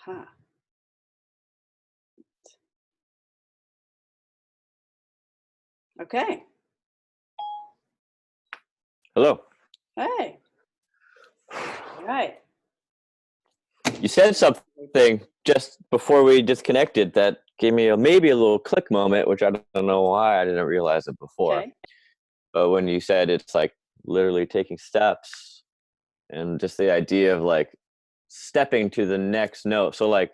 Huh. Okay. Hello. Hey. All right. You said something just before we disconnected that gave me maybe a little click moment, which I don't know why I didn't realize it before. Okay. But when you said it's like literally taking steps and just the idea of like stepping to the next note. So like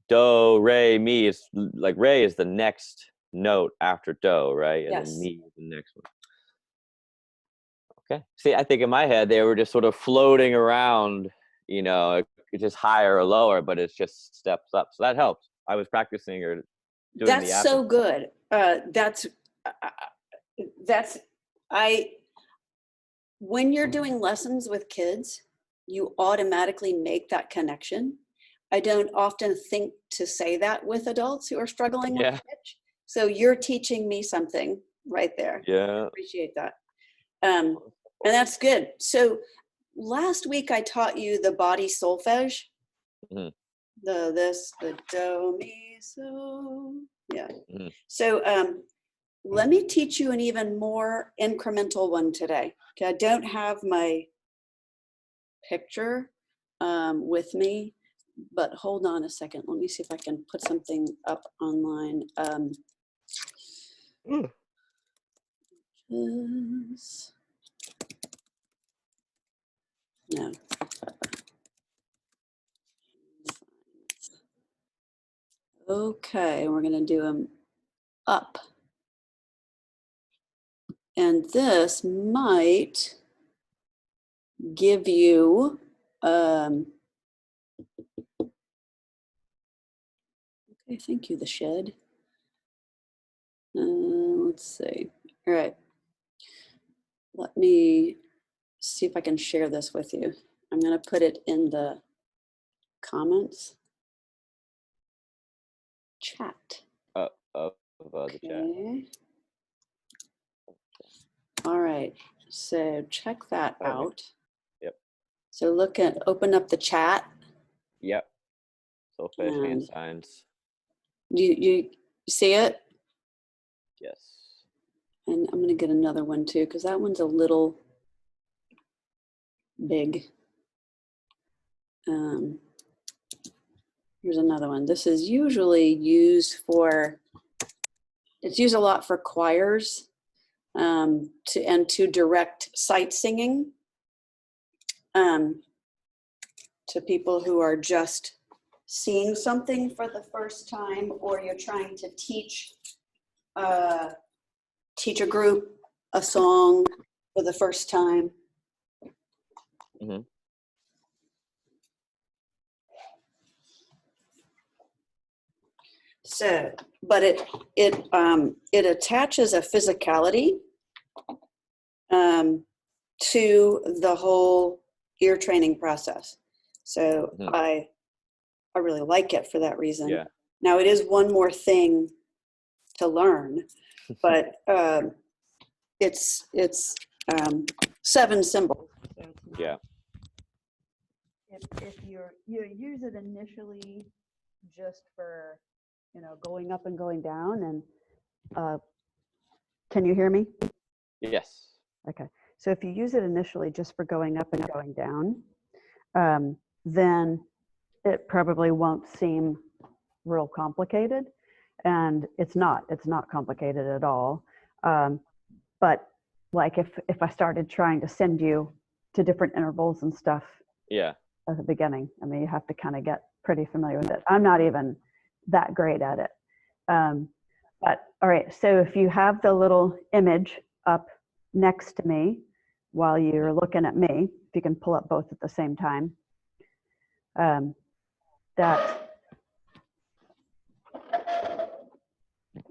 do, re, mi is like re is the next note after do, right? And Yes. then mi is the next one. Okay. See, I think in my head they were just sort of floating around, it's just higher or lower, but it's just steps up. So that helps. I was practicing or doing That's the so good. When you're doing lessons with kids, you automatically make that connection. I don't often think to say that with adults who are struggling with pitch. So you're teaching me something right there. Yeah. I appreciate that. And that's good. So last week I taught you the body solfege. Mm-hmm. The do, mi, so. Yeah. Mm-hmm. So let me teach you an even more incremental one today. Okay, I don't have my picture with me, but hold on a second. Let me see if I can put something up online. No. Okay, we're going to do them up. And this might give you, okay, thank you, the shed. Let's see. All right. Let me see if I can share this with you. I'm going to put it in the comments chat. The chat. All right. So check that out. Yep. So open up the chat. Yep. Solfege hand signs. You see it? Yes. And I'm going to get another one too, because that one's a little big. Here's another one. This is usually used it's used a lot for choirs to direct sight singing to people who are just seeing something for the first time, or you're trying to teach a group a song for the first time. Mm-hmm. So, but it attaches a physicality to the whole ear training process. So I really like it for that reason. Yeah. Now it is one more thing to learn, but it's 7 symbols. So yeah. If you use it initially just for going up and going down, and can you hear me? Yes. Okay. So if you use it initially just for going up and going down, then it probably won't seem real complicated, and it's not complicated at all. But like if I started trying to send you to different intervals and stuff at the beginning, I mean, you have to kind of get pretty familiar with it. I'm not even that great at it. But all right, so if you have the little image up next to me while you're looking at me, if you can pull up both at the same time, that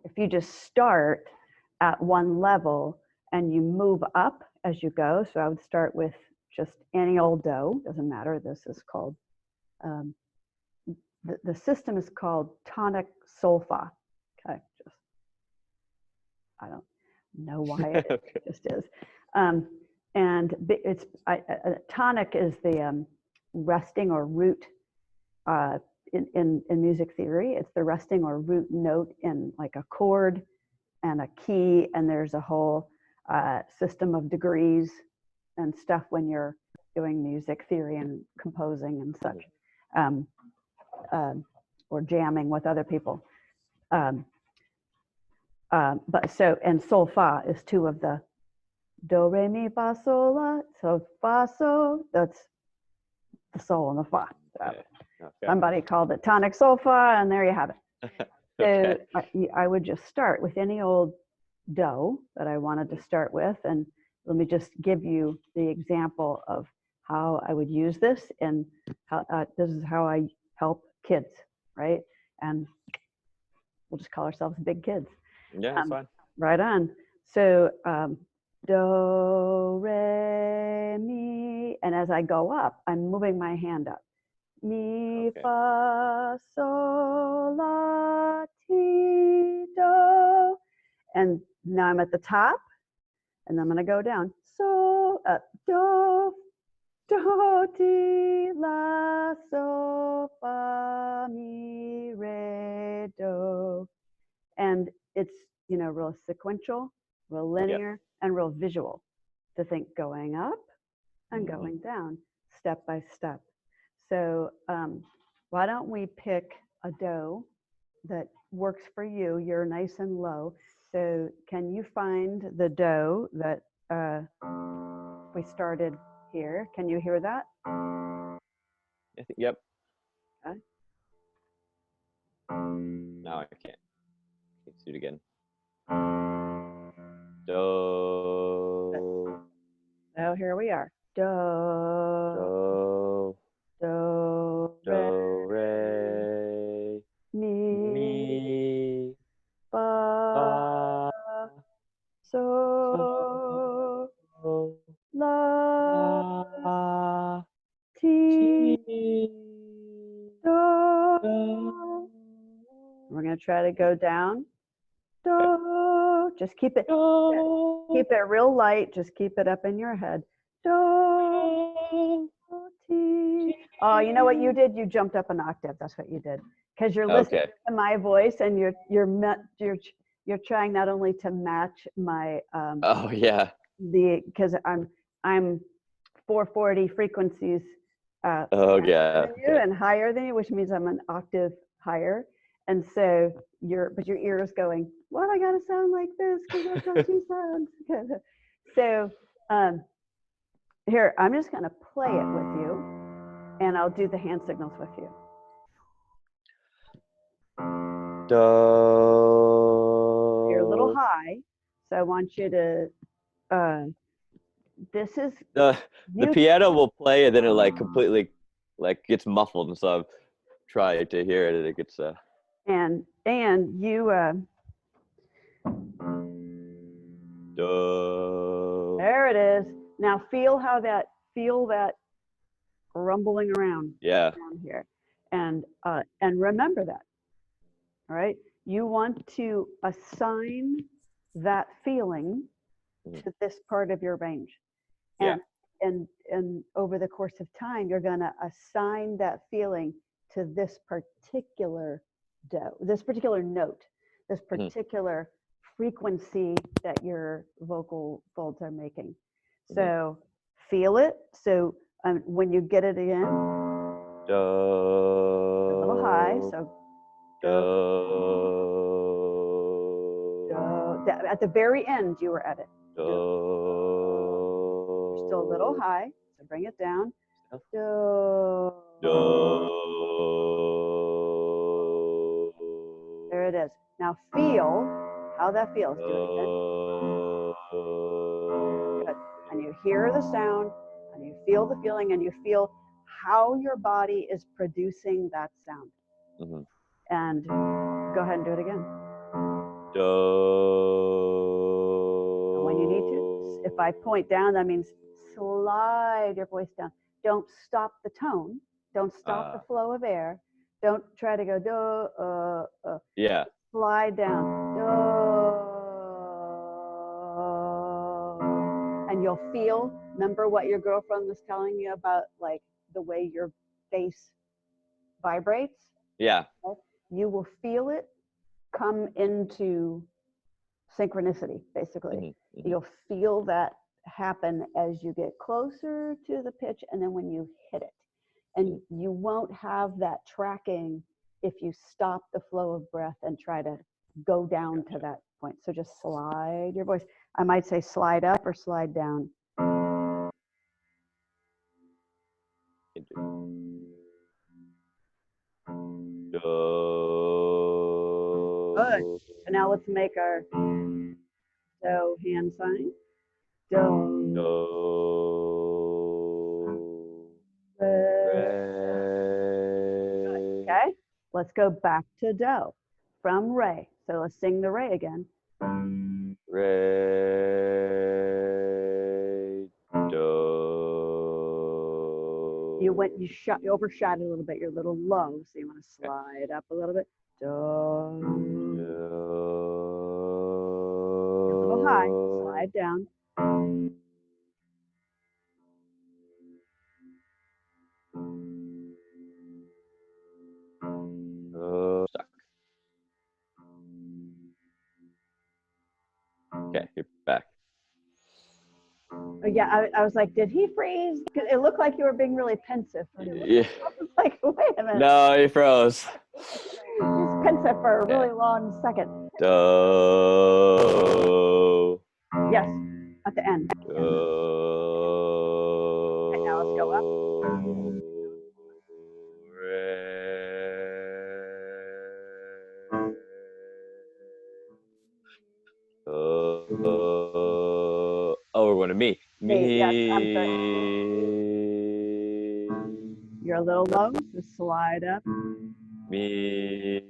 if you just start at one level and you move up as you go, so I would start with just any old do, doesn't matter. This is called, the system is called tonic solfa. Okay, just, I don't know why it just is. And it's tonic is the resting or root in music theory, it's the resting or root note in like a chord and a key, and there's a whole system of degrees and stuff when you're doing music theory and composing and such, or jamming with other people. But so, and sol fa is two of the do re mi fa sol la, so fa sol, that's the sol and the fa. So Okay. somebody called it tonic sol fa, and there you have it. So Okay. I would just start with any old do that I wanted to start with, and let me just give you the example of how I would use this, and how this is how I help kids, right? And we'll just call ourselves big kids. Yeah, that's fine. Right on. So do, re, mi, and as I go up, I'm moving my hand up. Mi, Okay. fa, sol, la, ti, do. And now I'm at the top, and I'm going to go down. So, do, do, ti, la, so, fa, mi, re, do. And it's, you know, real sequential, real linear, and real visual to think going up and going down step by step. So why don't we pick a do that works for you? You're nice and low. So can you find the do that we started here? Can you hear that? I think, yep. Okay. Now I can't. Let's do it again. Do. So here we are. Do, Do. do, re, Do. Re. mi, Mi. fa, Fa. so, So. la, La. ti, Ti. do. Do. We're going to try to go down. Do. Just keep it real light. Just keep it up in your head. Do, ti. Oh, you know what you did? You jumped up an octave. That's what you did. Because you're listening Okay. to my voice, and you're trying not only to match my Oh yeah. because I'm 440 frequencies Oh faster yeah. than you and higher than you, which means I'm an octave higher. And so your ear is going, what, I gotta sound like this because that's how she sounds. So here, I'm just gonna play it with you, and I'll do the hand signals with you. Do. You're a little high, so I want you to this is The you, piano will play and then it like completely like gets muffled, and so I've tried to hear it and it gets and you Do. there it is. Now feel that rumbling around Yeah. down here, and remember that. All right, you want to assign that feeling to this part of your range, and and over the course of time, you're going to assign that feeling to this particular this particular note, this particular frequency that your vocal folds are making. So feel it. So when you get it again, Do. a little high. So do. At the very end, you were at it. Do. You're still a little high, so bring it down. Do. Do. There it is. Now feel how that feels. Do it again. Good. And you hear the sound, and you feel the feeling, and you feel how your body is producing that sound. And go ahead and do it again. Do. And when you need to, if I point down, that means slide your voice down. Don't stop the tone. Don't stop the flow of air. Don't try to go do. Yeah. Slide down. Do. And you'll feel, remember what your girlfriend was telling you about, like the way your face vibrates, Yeah. you will feel it come into synchronicity, basically. Mm-hmm. Mm-hmm. You'll feel that happen as you get closer to the pitch and then when you hit it. And you won't have that tracking if you stop the flow of breath and try to go down to that point. So just slide your voice. I might say slide up or slide down. Good. So now let's make our do hand sign. Do. Re. Okay. Let's go back to do from re. So let's sing the re again. Re. Do. You overshot it a little bit. You're a little low, so you want to slide up a little bit. Do. You're a little high. Slide down. Stuck. Okay, you're back. Oh, yeah, I was like, did he freeze? It looked like you were being really pensive. Yeah. I was like, wait a minute. No, he froze. He's pensive for a really long second. Do. Yes, at the end. Do. Okay, now let's go up. Oh, we're going to me. Me. Yes, I'm sorry. You're a little low, so slide up. Me.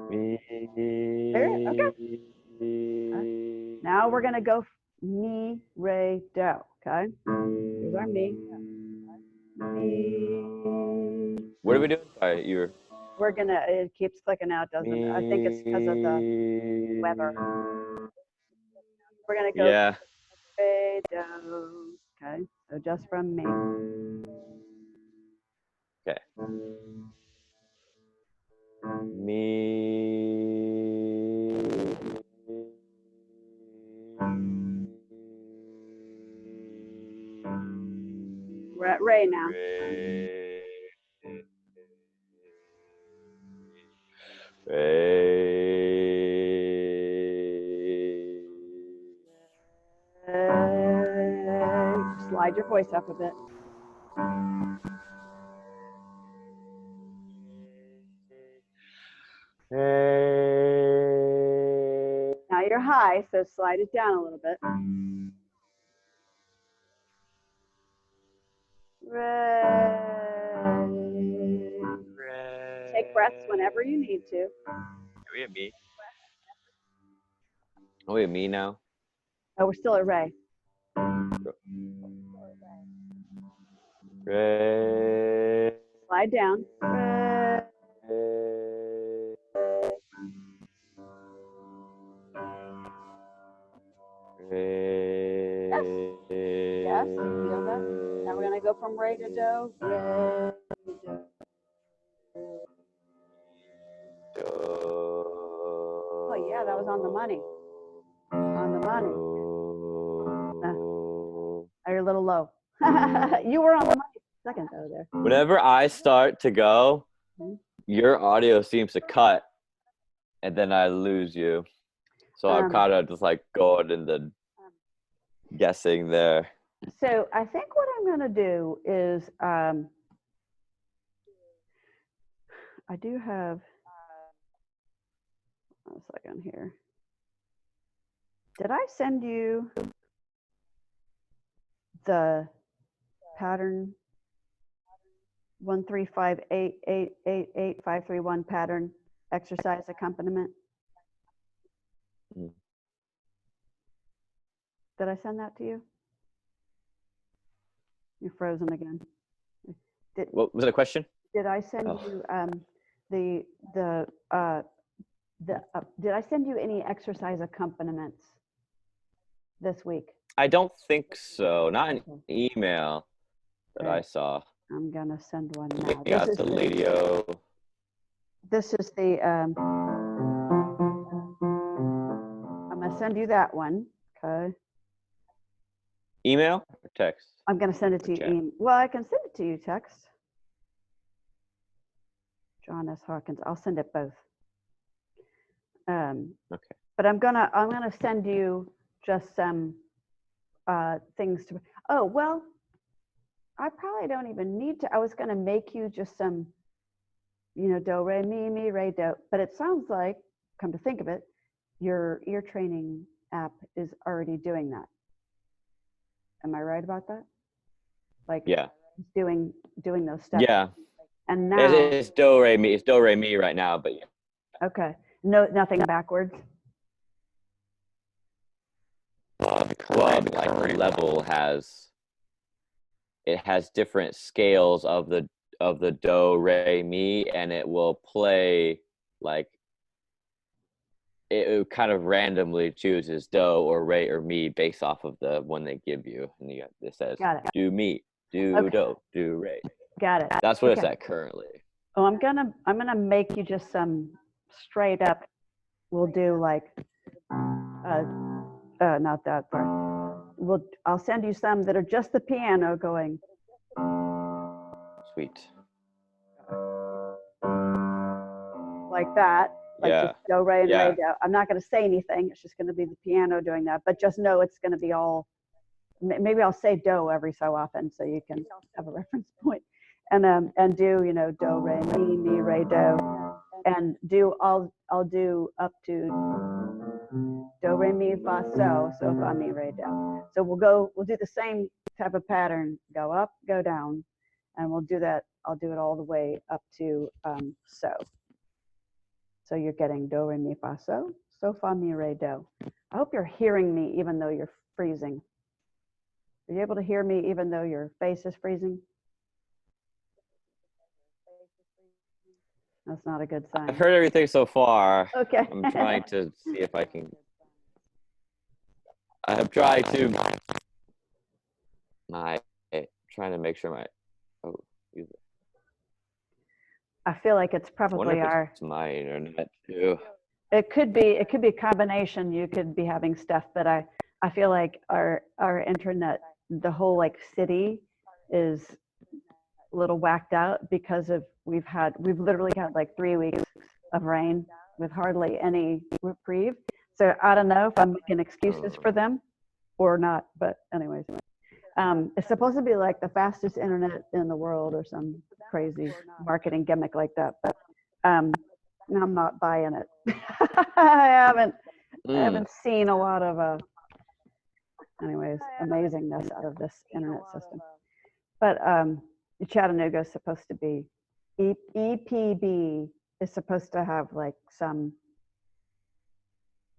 Me. Okay. Now we're going to go mi, re, do. Okay. Here's our mi. Mi. What are we doing? Sorry, you're. We're going to, it keeps clicking out, doesn't it? I think it's because of the weather. We're going to go re, do. Okay. So just from me. Okay. Me. We're at re now. Slide your voice up a bit. Now you're high, so slide it down a little bit. Take breaths whenever you need to. Are we at me? Are we at me now? Oh, we're still at re. Re. Slide down. Re. Yes. Yes, feel that. Now we're gonna go from re to do. Re, do. Oh yeah, that was on the money. On the money. You're a little low. You were on the money for a second though there. Whenever I start to go, your audio seems to cut, and then I lose you. So I'm kind of just like going in the guessing there. So I think what I'm going to do is I do have a second here. Did I send you the pattern 13588888531 pattern exercise accompaniment? Did I send that to you? You're frozen again. What was the question? Did I send you did I send you any exercise accompaniments? this week? I don't think so. Not an Okay. email that All I right. saw. I'm gonna send one We now. got the Ladio This is the I'm gonna send you that one. Okay. email or text I'm gonna send it or to chat. you. Well, I can send it to you text. John S. Hawkins. I'll send it both. Okay. But I'm gonna send you just some things to. Oh well, I probably don't even need to. I was gonna make you just some, do re mi mi re do. But it sounds like, come to think of it, your ear training app is already doing that. Am I right about that? Like, Yeah. doing those steps. Yeah. And now, It's do re mi. It's do re mi right now, but yeah. okay, no, nothing backwards. The current level has different scales of the do re mi, and it will play like it kind of randomly chooses do or re or mi based off of the one they give you, and it says Got it. do mi, do Okay. do re. Got it. That's what it's Okay. at currently. Oh, I'm gonna make you just some straight up. We'll do like, not that, sorry. I'll send you some that are just the piano going Sweet. like that, like Yeah. just do, re, and re, Yeah. do. I'm not gonna say anything. It's just gonna be the piano doing that. But just know it's gonna be all. Maybe I'll say do every so often so you can have a reference point, and do do re mi mi re do, and do I'll do up to do re mi fa so fa mi re do. So we'll do the same type of pattern, go up, go down, and we'll do that. I'll do it all the way up to so. So you're getting do re mi fa so fa mi re do. I hope you're hearing me even though you're freezing. Are you able to hear me even though your face is freezing? That's not a good sign. I've heard everything so far. Okay. I'm trying to see if I can. I have tried to. Trying to make sure my. Oh, I feel like it's I wonder probably if it's my internet too. it could be a combination. You could be having stuff, but I feel like our internet, the whole like city is a little whacked out because of we've literally had like 3 weeks of rain with hardly any reprieve. So I don't know if I'm making excuses for them or not, but anyways. It's supposed to be like the fastest internet in the world or some crazy marketing gimmick like that, but I'm not buying it. I haven't seen a lot of anyways, amazingness out of this internet system. But Chattanooga is supposed to be EPB is supposed to have like some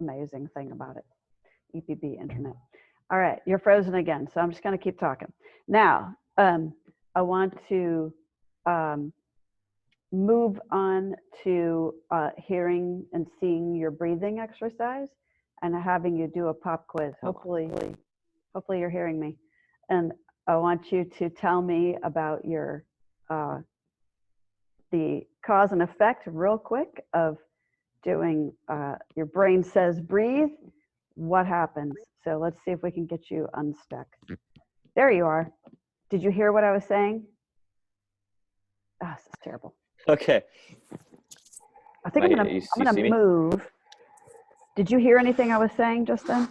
amazing thing about it. EPB internet. All right, you're frozen again, so I'm just going to keep talking. Now, I want to move on to hearing and seeing your breathing exercise and having you do a pop quiz. Hopefully you're hearing me. And I want you to tell me about your the cause and effect real quick of doing your brain says breathe. What happens? So let's see if we can get you unstuck. There you are. Did you hear what I was saying? Oh, this is terrible. Okay. I think I'm gonna move. Did you hear anything I was saying just then?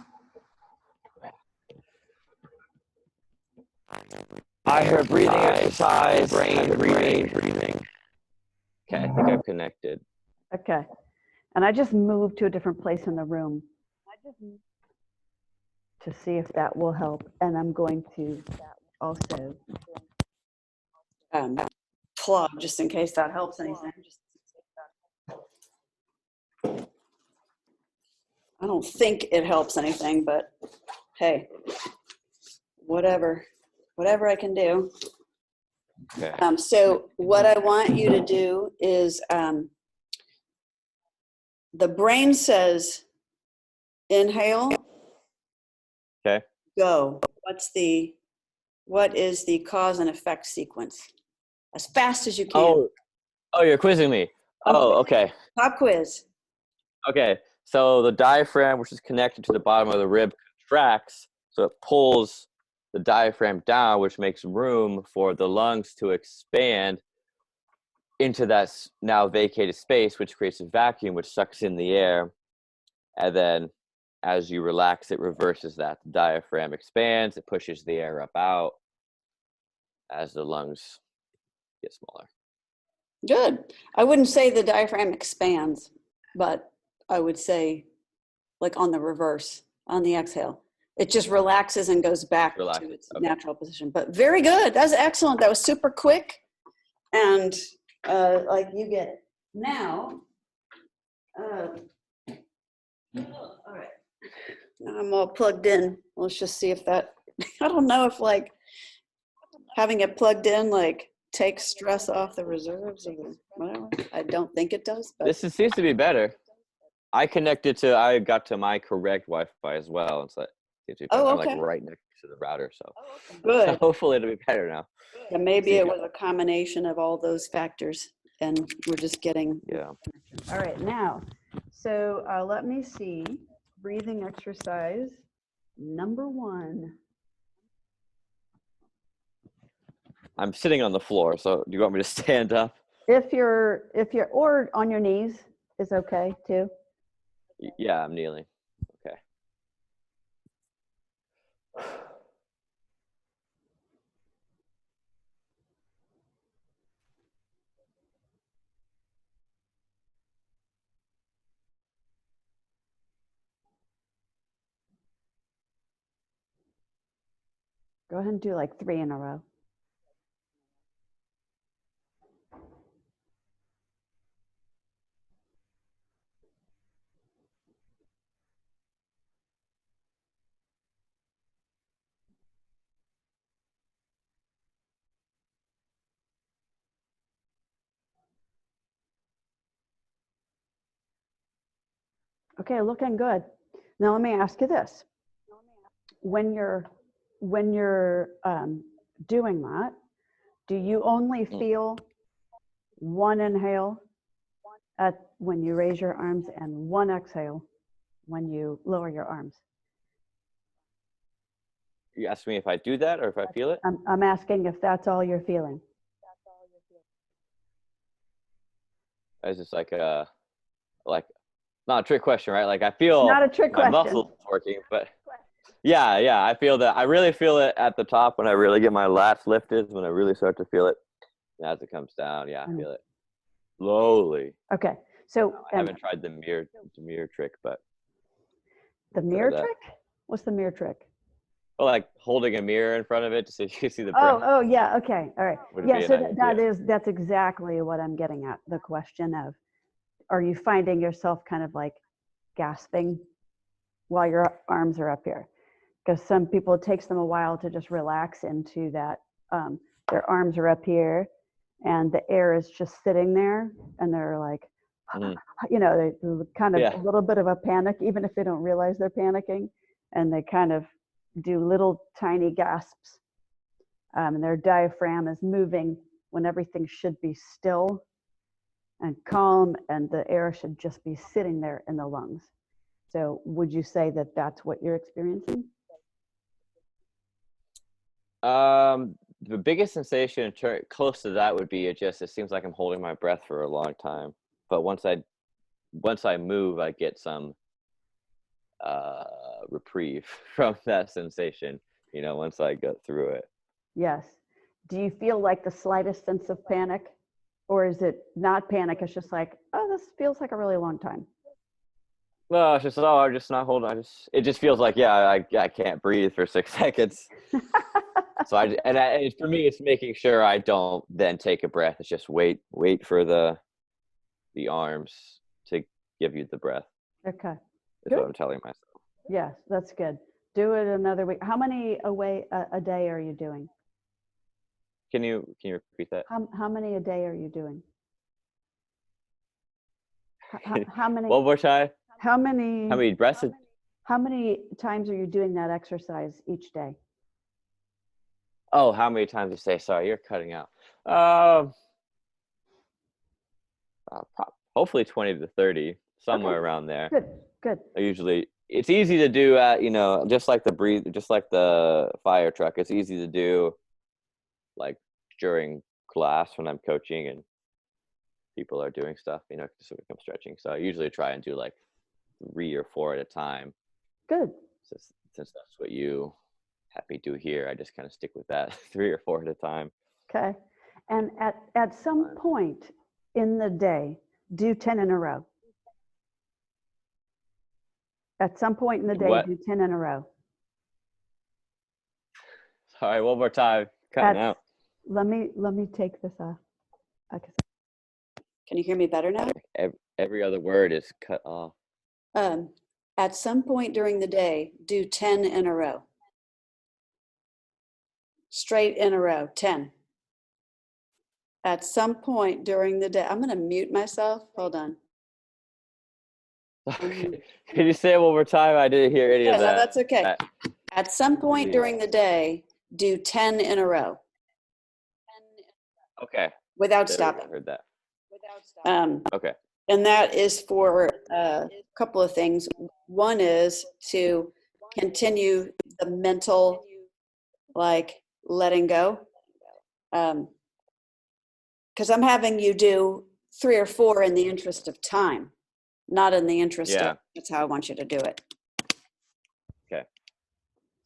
I heard breathing exercise, brain breathing. Okay, I think I've connected. Okay. And I just moved to a different place in the room to see if that will help. And I'm going to also plug just in case that helps anything. I don't think it helps anything, but hey, whatever I can do. Okay. So what I want you to do is the brain says inhale, Okay. Go. What is the cause and effect sequence? As fast as you can. Oh, you're quizzing me. Oh, okay. Pop quiz. Okay. So the diaphragm, which is connected to the bottom of the rib, contracts, so it pulls the diaphragm down, which makes room for the lungs to expand into that now vacated space, which creates a vacuum, which sucks in the air. And then as you relax, it reverses that. The diaphragm expands, it pushes the air up out as the lungs get smaller. Good. I wouldn't say the diaphragm expands, but I would say like on the reverse, on the exhale. It just relaxes and goes back to its natural position. But very good. That's excellent. That was super quick. And like you get it. Now, all right. Now I'm all plugged in. Let's just see if that, I don't know if like having it plugged in like takes stress off the reserves or whatever. I don't think it does. But Seems to be better. I got to my correct Wi-Fi as well. It's like, I'm like right next to the router. So, good. So hopefully it'll be better now. Yeah, maybe it was a combination of all those factors and we're just getting. Yeah. All right, now, so let me see, breathing exercise number 1. I'm sitting on the floor, so do you want me to stand up? If you're, or on your knees is okay too. Yeah, I'm kneeling. Okay. Go ahead and do like 3 in a row. Okay, looking good. Now let me ask you this. When you're doing that, do you only feel one inhale when you raise your arms and one exhale when you lower your arms? You ask me if I do that or if I feel it? I'm asking if that's all you're feeling. It's just like not a trick question, right? Like I feel Not a trick my question. muscles working, but yeah, I feel that. I really feel it at the top when I really get my lats lifted, when I really start to feel it. And as it comes down, I feel it slowly. Okay, so I haven't tried the mirror trick, but the mirror trick? What's the mirror trick? Well, like holding a mirror in front of it to see you see the breath. Oh yeah, okay, all right. Yeah, so that's exactly what I'm getting at. The question of, are you finding yourself kind of like gasping while your arms are up here? Because some people, it takes them a while to just relax into that. Their arms are up here and the air is just sitting there and they're like, they're kind of a little bit of a panic, even if they don't realize they're panicking, and they kind of do little tiny gasps. And their diaphragm is moving when everything should be still and calm, and the air should just be sitting there in the lungs. So would you say that that's what you're experiencing? The biggest sensation close to that would be it seems like I'm holding my breath for a long time. But once I move, I get some reprieve from that sensation, once I go through it. Yes. Do you feel like the slightest sense of panic? Or is it not panic? It's just like, oh, this feels like a really long time. Well, it's just, I'm just not holding. It just feels like, I can't breathe for 6 seconds. So for me, it's making sure I don't then take a breath. It's just wait for the arms to give you the breath. Okay. That's what I'm telling myself. Yes, that's good. Do it another week. How many a day are you doing? Can you repeat that? How many a day are you doing? How many? One more time. How many breaths? How many times are you doing that exercise each day? Oh, how many times you say? Sorry, you're cutting out. Hopefully 20 to 30, somewhere Okay. around there. Good. Usually, it's easy to do at, just like the fire truck. It's easy to do, like during class when I'm coaching and people are doing stuff, just become stretching. So I usually try and do like 3 or 4 at a time. Good. Since that's what you have me do here, I just kind of stick with that 3 or 4 at a time. Okay. And at some point in the day, do 10 in a row. At some point in the day, What? do 10 in a row. Sorry, one more time. Cutting out. Let me take this off. Okay. Can you hear me better now? Every other word is cut off. At some point during the day, do 10 in a row. Straight in a row, 10. At some point during the day, I'm going to mute myself. Hold on. Okay. Can you say it one more time? I didn't hear any of that. No, that's okay. At some point during the day, do 10 in a row. Okay. Without There stopping. I heard that. Okay. And that is for a couple of things. One is to continue the mental, like, letting go. Because I'm having you do 3 or 4 in the interest of time, not in the interest of, that's how I want you to do it. Okay.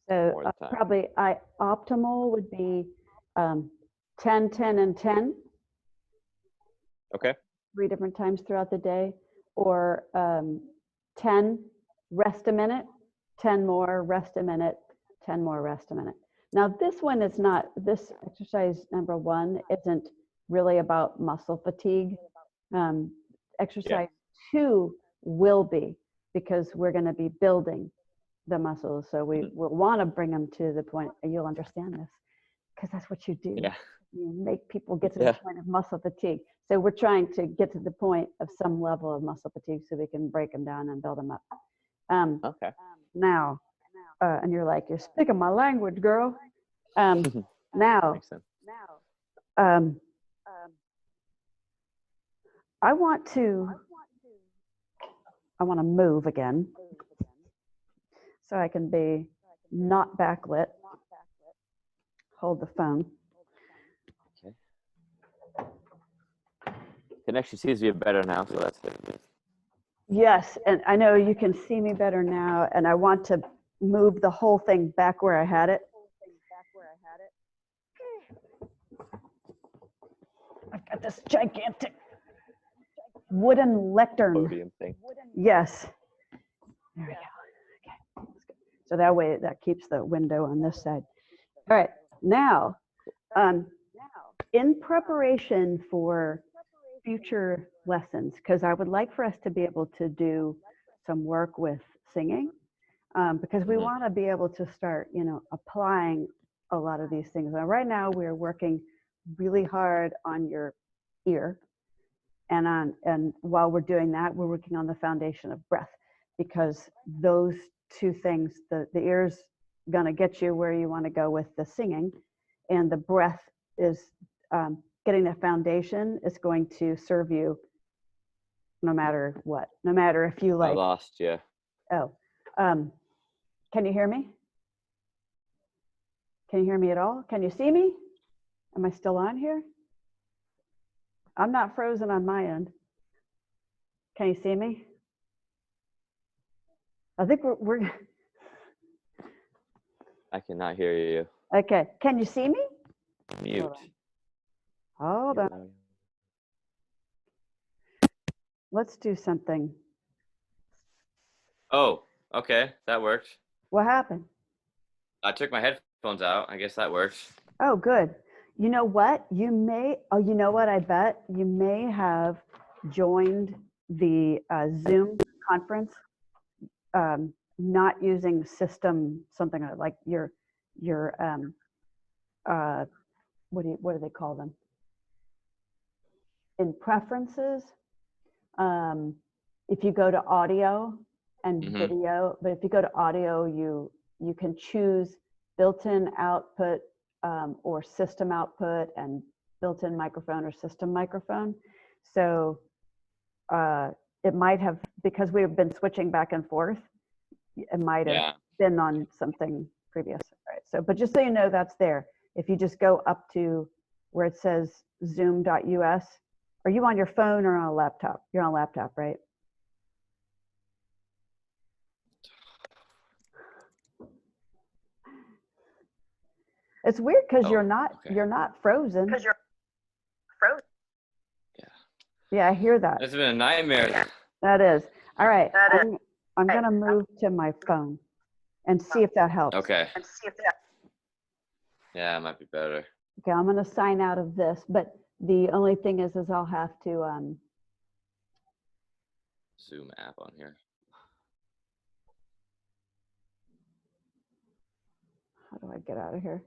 So probably optimal would be 10, 10, and 10. Okay. 3 different times throughout the day, or 10, rest a minute, 10 more, rest a minute, 10 more, rest a minute. Now this one is not, this exercise number 1 isn't really about muscle fatigue. Exercise 2 will be, because we're going to be building the muscles. So we will want to bring them to the point, and you'll understand this, because that's what you do. Yeah. You make people get to the point of muscle fatigue. So we're trying to get to the point of some level of muscle fatigue so we can break them down and build them up. Okay. Now, and you're like, you're speaking my language, girl. Now, Makes sense. I want to move again so I can be not backlit. Hold the phone. Connection seems to be better now, so that's good. Yes, and I know you can see me better now, and I want to move the whole thing back where I had it. I've got this gigantic wooden lectern. Podium thing. Yes. There we go. Okay. So that way that keeps the window on this side. All right. Now, in preparation for future lessons, because I would like for us to be able to do some work with singing, because we want to be able to start, applying a lot of these things. Now, right now we're working really hard on your ear, and while we're doing that, we're working on the foundation of breath, because those 2 things, the ear's gonna get you where you want to go with the singing, and the breath is getting that foundation is going to serve you no matter what, no matter if you like. I lost you. Oh, can you hear me? Can you hear me at all? Can you see me? Am I still on here? I'm not frozen on my end. Can you see me? I think we're I cannot hear you. Okay. Can you see me? Mute. Hold on. Let's do something. Oh, okay. That works. What happened? I took my headphones out. I guess that works. Oh, good. You know what? You know what? I bet you may have joined the Zoom conference, not using system, something like your what do they call them? In preferences, if you go to audio and Mhm. video. But if you go to audio, you can choose built-in output or system output and built-in microphone or system microphone. So it might have, because we've been switching back and forth, it might have Yeah. been on something previous, right? So, but just so you know, that's there. If you just go up to where it says zoom.us, are you on your phone or on a laptop? You're on a laptop, right? It's weird because Oh, you're not frozen. Because you're frozen. Yeah. Yeah, I hear that. It's been a nightmare. That is. All right. I'm gonna move to my phone and see if that helps. Okay. Yeah, it might be better. Okay, I'm gonna sign out of this, but the only thing is I'll have to Zoom app on here. how do I get out of here?